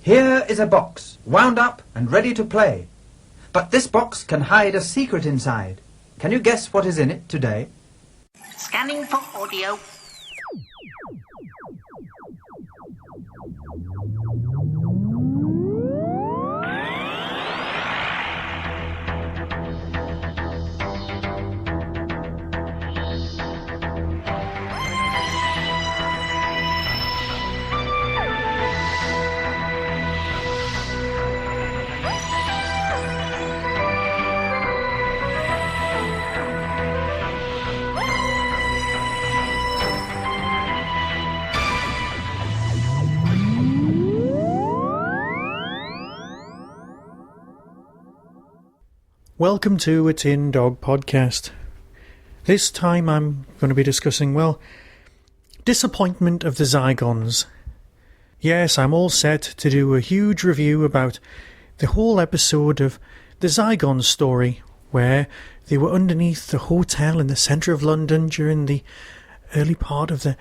Here is a box, wound up and ready to play. But this box can hide a secret inside. Can you guess what is in it today? Scanning for audio. Welcome to a Tin Dog podcast. This time I'm going to be discussing, disappointment of the Zygons. Yes, I'm all set to do a huge review about the whole episode of the Zygon story, where they were underneath the hotel in the centre of London during the early part of the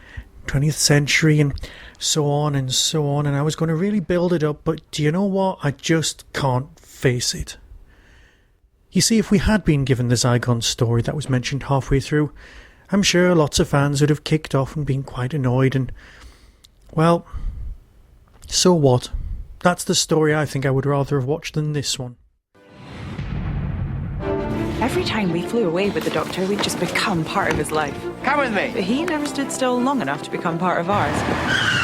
20th century and so on and so on, and I was going to really build it up, but do you know what? I just can't face it. You see, if we had been given the Zygon story that was mentioned halfway through, I'm sure lots of fans would have kicked off and been quite annoyed and, well, so what? That's the story I think I would rather have watched than this one. Every time we flew away with the Doctor, we'd just become part of his life. Come with me. But he never stood still long enough to become part of ours.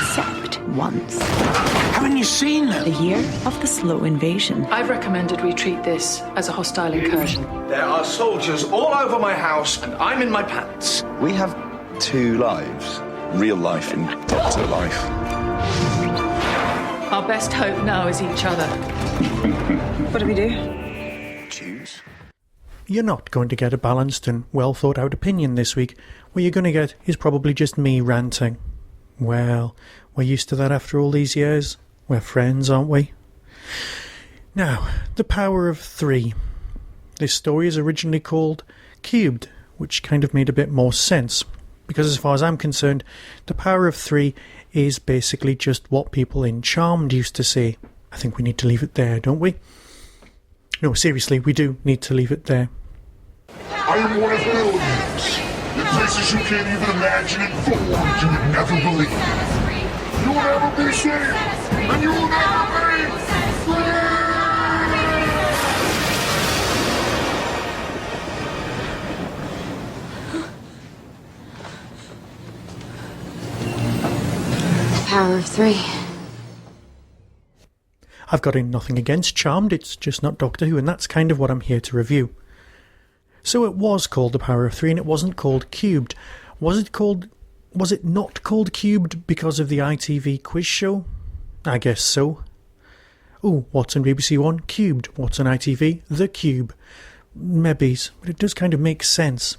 Except once. Haven't you seen them? The year of the slow invasion. I've recommended we treat this as a hostile incursion. There are soldiers all over my house, and I'm in my pants. We have two lives. Real life and Doctor life. Our best hope now is each other. What do we do? Choose. You're not going to get a balanced and well thought out opinion this week. What you're going to get is probably just me ranting. Well, we're used to that after all these years. We're friends, aren't we? Now, the power of 3. This story is originally called Cubed, which kind of made a bit more sense, because as far as I'm concerned, the power of 3 is basically just what people in Charmed used to say. I think we need to leave it there, don't we? No, seriously, we do need to leave it there. I am one of millions. In places you can't even imagine and forms you would never believe. You will never be safe, and you will never be free! Power of 3. I've got nothing against Charmed, it's just not Doctor Who, and that's kind of what I'm here to review. So it was called The Power of 3, and it wasn't called Cubed. Was it not called Cubed because of the ITV quiz show? I guess so. Oh, what's on BBC One? Cubed. What's on ITV? The Cube. Maybe, but it does kind of make sense.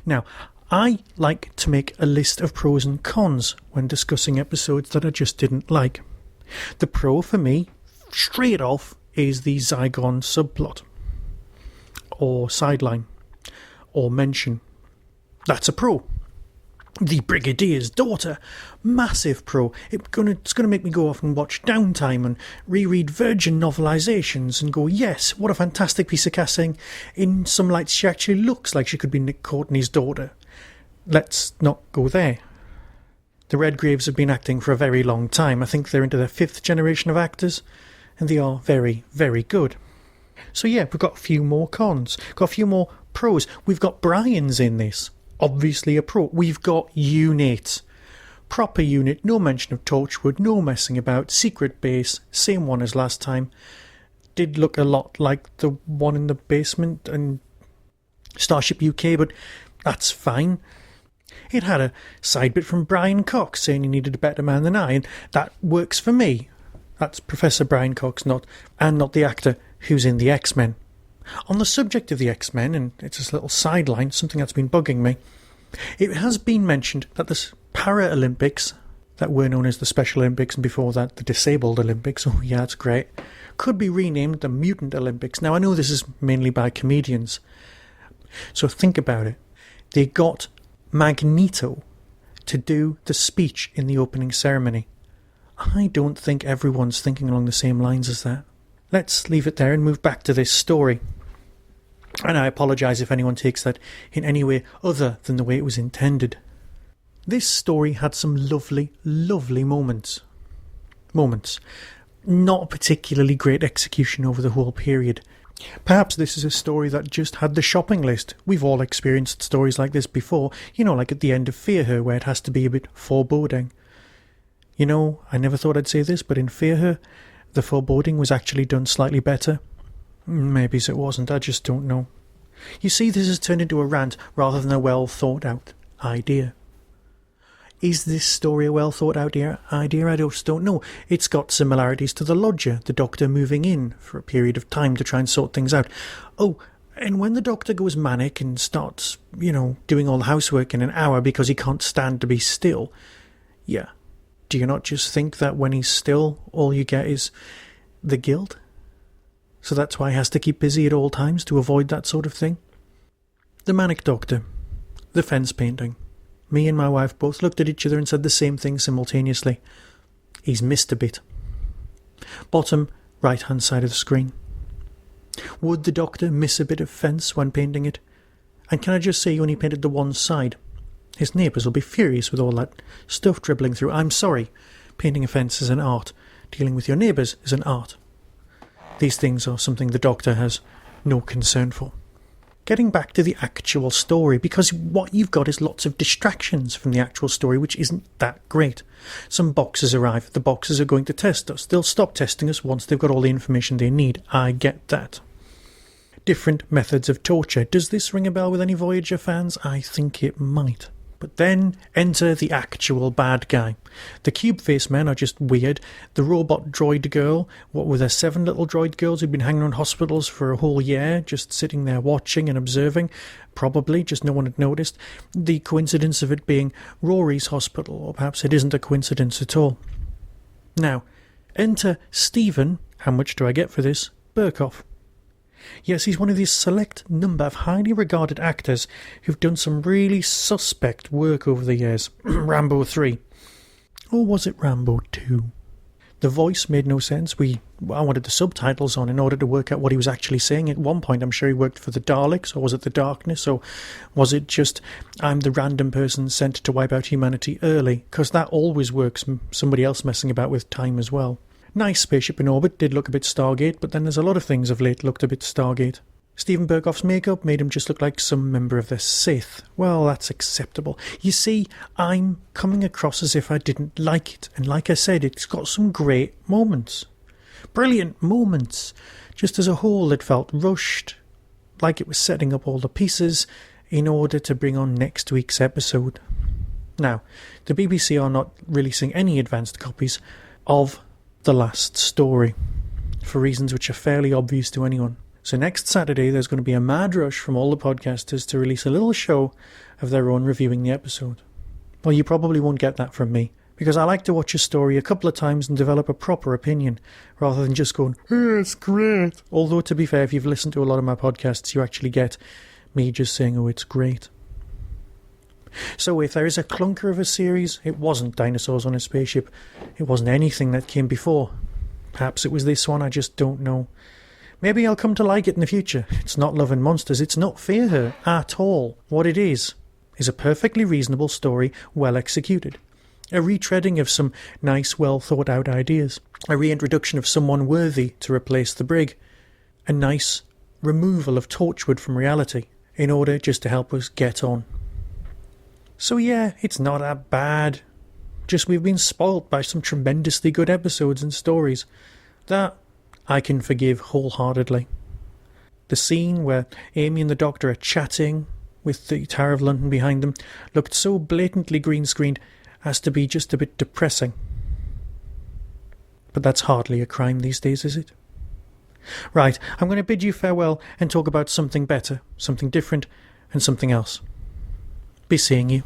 Now, I like to make a list of pros and cons when discussing episodes that I just didn't like. The pro for me, straight off, is the Zygon subplot. Or sideline. Or mention. That's a pro. The Brigadier's Daughter. Massive pro. It's going to make me go off and watch Downtime and reread Virgin novelisations and go, yes, what a fantastic piece of casting. In some lights she actually looks like she could be Nick Courtney's daughter. Let's not go there. The Redgraves have been acting for a very long time. I think they're into their 5th generation of actors, and they are very, very good. So yeah, we've got a few more cons, got a few more pros. We've got Brian's in this, obviously a pro. We've got Unit, proper unit, no mention of Torchwood, no messing about, secret base, same one as last time. Did look a lot like the one in the basement and Starship UK, but that's fine. It had a side bit from Brian Cox saying he needed a better man than I, and that works for me. That's Professor Brian Cox, not the actor who's in the X-Men. On the subject of the X-Men, and it's this little sideline, something that's been bugging me, it has been mentioned that the Paralympics, that were known as the Special Olympics, and before that the Disabled Olympics, oh yeah, that's great, could be renamed the Mutant Olympics. Now I know this is mainly by comedians, so think about it. They got Magneto to do the speech in the opening ceremony. I don't think everyone's thinking along the same lines as that. Let's leave it there and move back to this story. And I apologise if anyone takes that in any way other than the way it was intended. This story had some lovely, lovely moments. Not a particularly great execution over the whole period. Perhaps this is a story that just had the shopping list. We've all experienced stories like this before, like at the end of Fear Her, where it has to be a bit foreboding. I never thought I'd say this, but in Fear Her, the foreboding was actually done slightly better. Maybe it wasn't, I just don't know. You see, this has turned into a rant rather than a well thought out idea. Is this story a well thought out idea? I just don't know. It's got similarities to The Lodger, the doctor moving in for a period of time to try and sort things out. Oh, and when the doctor goes manic and starts, doing all the housework in an hour because he can't stand to be still, yeah. Do you not just think that when he's still, all you get is the guilt? So that's why he has to keep busy at all times to avoid that sort of thing? The manic doctor. The fence painting. Me and my wife both looked at each other and said the same thing simultaneously. He's missed a bit. Bottom right-hand side of the screen. Would the doctor miss a bit of fence when painting it? And can I just say he only painted the one side? His neighbours will be furious with all that stuff dribbling through. I'm sorry. Painting a fence is an art. Dealing with your neighbours is an art. These things are something the doctor has no concern for. Getting back to the actual story, because what you've got is lots of distractions from the actual story, which isn't that great. Some boxes arrive. The boxes are going to test us. They'll stop testing us once they've got all the information they need. I get that. Different methods of torture. Does this ring a bell with any Voyager fans? I think it might. But then enter the actual bad guy. The cube face men are just weird. The robot droid girl, what were there, 7 little droid girls who'd been hanging around hospitals for a whole year, just sitting there watching and observing, probably, just no one had noticed. The coincidence of it being Rory's hospital, or perhaps it isn't a coincidence at all. Now, enter Stephen, how much do I get for this, Burkoff. Yes, he's one of these select number of highly regarded actors who've done some really suspect work over the years. Rambo 3. Or was it Rambo 2? The voice made no sense. I wanted the subtitles on in order to work out what he was actually saying. At one point, I'm sure he worked for the Daleks, or was it the Darkness, or was it just, I'm the random person sent to wipe out humanity early? Because that always works, somebody else messing about with time as well. Nice spaceship in orbit, did look a bit Stargate, but then there's a lot of things of late looked a bit Stargate. Stephen Burkoff's makeup made him just look like some member of the Sith. Well, that's acceptable. You see, I'm coming across as if I didn't like it, and like I said, it's got some great moments. Brilliant moments. Just as a whole, it felt rushed, like it was setting up all the pieces in order to bring on next week's episode. Now, the BBC are not releasing any advanced copies of the last story, for reasons which are fairly obvious to anyone. So next Saturday there's going to be a mad rush from all the podcasters to release a little show of their own reviewing the episode. Well, you probably won't get that from me, because I like to watch a story a couple of times and develop a proper opinion, rather than just going, oh, it's great. Although, to be fair, if you've listened to a lot of my podcasts, you actually get me just saying, oh, it's great. So if there is a clunker of a series, it wasn't Dinosaurs on a Spaceship. It wasn't anything that came before. Perhaps it was this one, I just don't know. Maybe I'll come to like it in the future. It's not Love and Monsters, it's not Fear Her at all. What it is a perfectly reasonable story, well executed. A retreading of some nice, well thought out ideas. A reintroduction of someone worthy to replace the brig. A nice removal of Torchwood from reality, in order just to help us get on. So yeah, it's not that bad. Just we've been spoilt by some tremendously good episodes and stories. That I can forgive wholeheartedly. The scene where Amy and the Doctor are chatting with the Tower of London behind them looked so blatantly green-screened as to be just a bit depressing. But that's hardly a crime these days, is it? Right, I'm going to bid you farewell and talk about something better, something different, and something else. Be seeing you.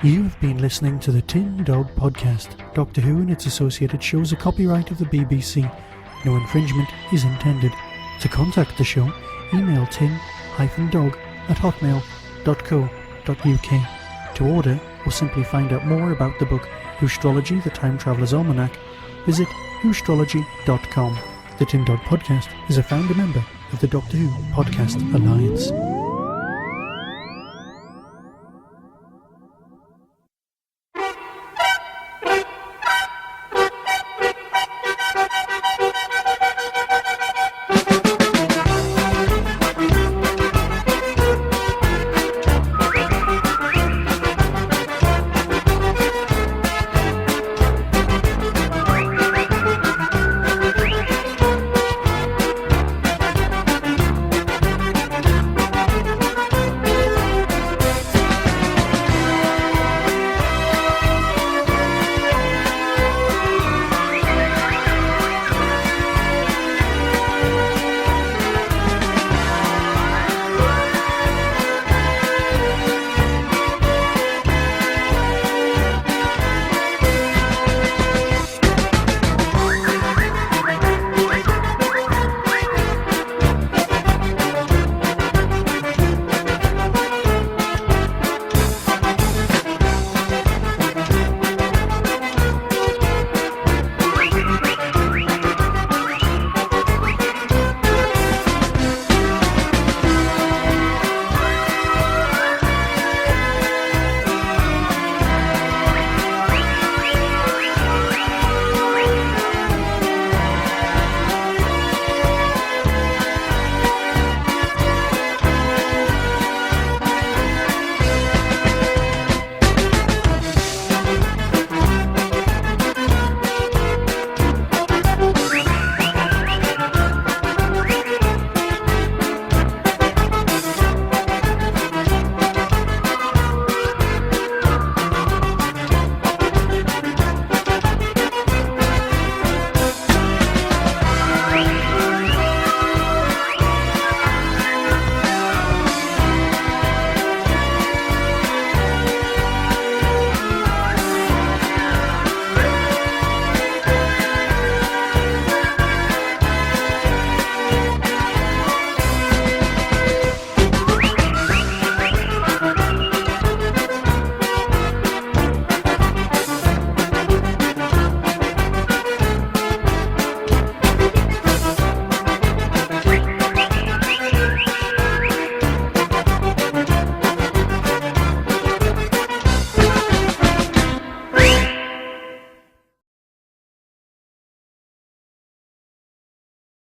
You have been listening to the Tin Dog Podcast. Doctor Who and its associated shows are copyright of the BBC. No infringement is intended. To contact the show, email tin-dog whostrology@hotmail.co.uk. To order or simply find out more about the book Whostrology, the Time Traveller's Almanac, visit whostrology.com. The Tin Dot Podcast is a founder member of the Doctor Who Podcast Alliance.